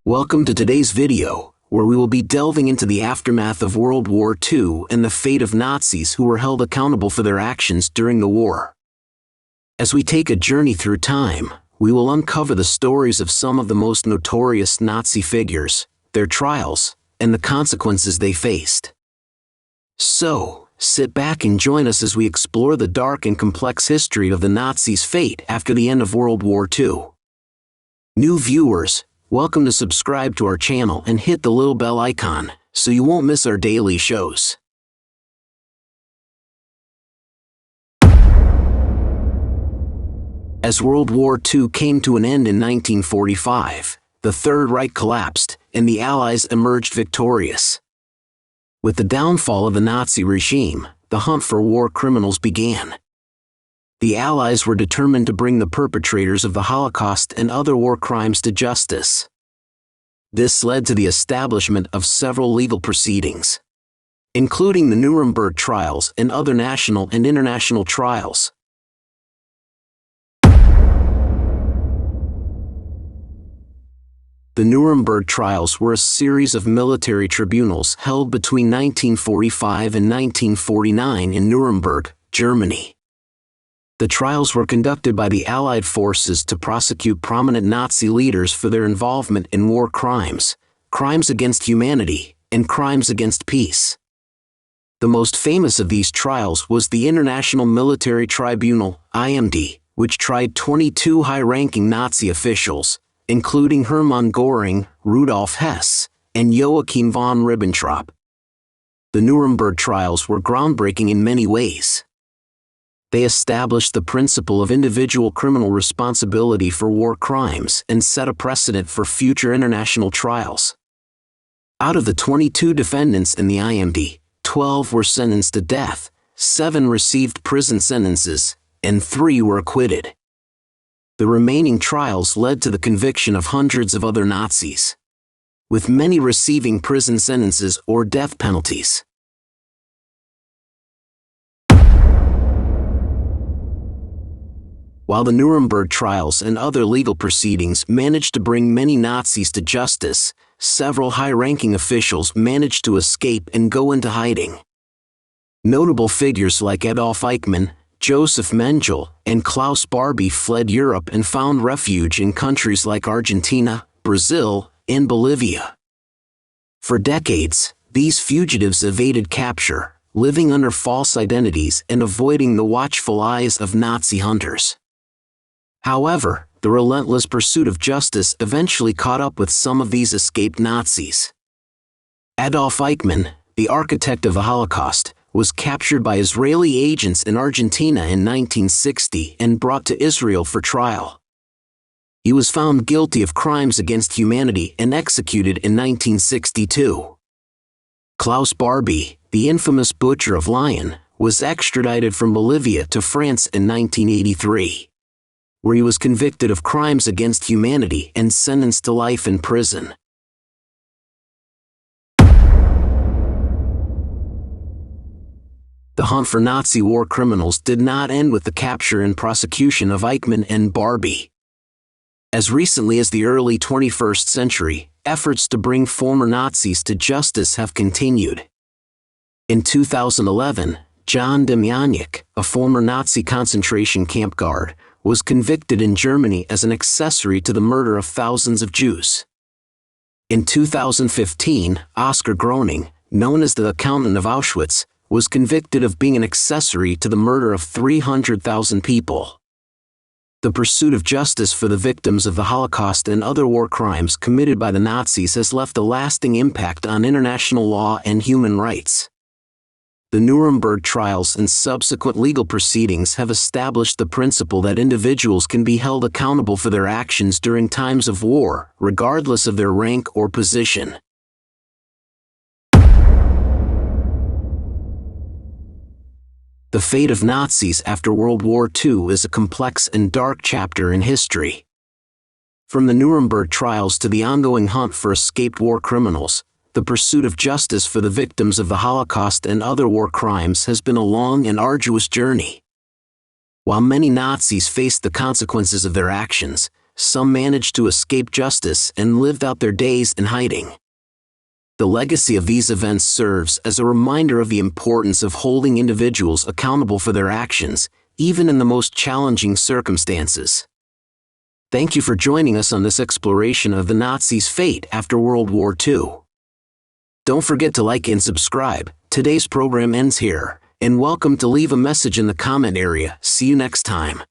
Welcome to today's video, where we will be delving into the aftermath of World War II and the fate of Nazis who were held accountable for their actions during the war. As we take a journey through time, we will uncover the stories of some of the most notorious Nazi figures, their trials, and the consequences they faced. So, sit back and join us as we explore the dark and complex history of the Nazis' fate after the end of World War II. New viewers, welcome to subscribe to our channel and hit the little bell icon so you won't miss our daily shows. As World War II came to an end in 1945, the Third Reich collapsed and the Allies emerged victorious. With the downfall of the Nazi regime, the hunt for war criminals began. The Allies were determined to bring the perpetrators of the Holocaust and other war crimes to justice. This led to the establishment of several legal proceedings, including the Nuremberg trials and other national and international trials. The Nuremberg trials were a series of military tribunals held between 1945 and 1949 in Nuremberg, Germany. The trials were conducted by the Allied forces to prosecute prominent Nazi leaders for their involvement in war crimes, crimes against humanity, and crimes against peace. The most famous of these trials was the International Military Tribunal, IMD, which tried 22 high-ranking Nazi officials, including Hermann Göring, Rudolf Hess, and Joachim von Ribbentrop. The Nuremberg trials were groundbreaking in many ways. They established the principle of individual criminal responsibility for war crimes and set a precedent for future international trials. Out of the 22 defendants in the IMD, 12 were sentenced to death, 7 received prison sentences, and 3 were acquitted. The remaining trials led to the conviction of hundreds of other Nazis, with many receiving prison sentences or death penalties. While the Nuremberg trials and other legal proceedings managed to bring many Nazis to justice, several high-ranking officials managed to escape and go into hiding. Notable figures like Adolf Eichmann, Joseph Mengele, and Klaus Barbie fled Europe and found refuge in countries like Argentina, Brazil, and Bolivia. For decades, these fugitives evaded capture, living under false identities and avoiding the watchful eyes of Nazi hunters. However, the relentless pursuit of justice eventually caught up with some of these escaped Nazis. Adolf Eichmann, the architect of the Holocaust, was captured by Israeli agents in Argentina in 1960 and brought to Israel for trial. He was found guilty of crimes against humanity and executed in 1962. Klaus Barbie, the infamous butcher of Lyon, was extradited from Bolivia to France in 1983. Where he was convicted of crimes against humanity and sentenced to life in prison. The hunt for Nazi war criminals did not end with the capture and prosecution of Eichmann and Barbie. As recently as the early 21st century, efforts to bring former Nazis to justice have continued. In 2011, John Demjanjuk, a former Nazi concentration camp guard, was convicted in Germany as an accessory to the murder of thousands of Jews. In 2015, Oskar Groening, known as the accountant of Auschwitz, was convicted of being an accessory to the murder of 300,000 people. The pursuit of justice for the victims of the Holocaust and other war crimes committed by the Nazis has left a lasting impact on international law and human rights. The Nuremberg trials and subsequent legal proceedings have established the principle that individuals can be held accountable for their actions during times of war, regardless of their rank or position. The fate of Nazis after World War II is a complex and dark chapter in history. From the Nuremberg trials to the ongoing hunt for escaped war criminals, the pursuit of justice for the victims of the Holocaust and other war crimes has been a long and arduous journey. While many Nazis faced the consequences of their actions, some managed to escape justice and lived out their days in hiding. The legacy of these events serves as a reminder of the importance of holding individuals accountable for their actions, even in the most challenging circumstances. Thank you for joining us on this exploration of the Nazis' fate after World War II. Don't forget to like and subscribe. Today's program ends here, and welcome to leave a message in the comment area. See you next time.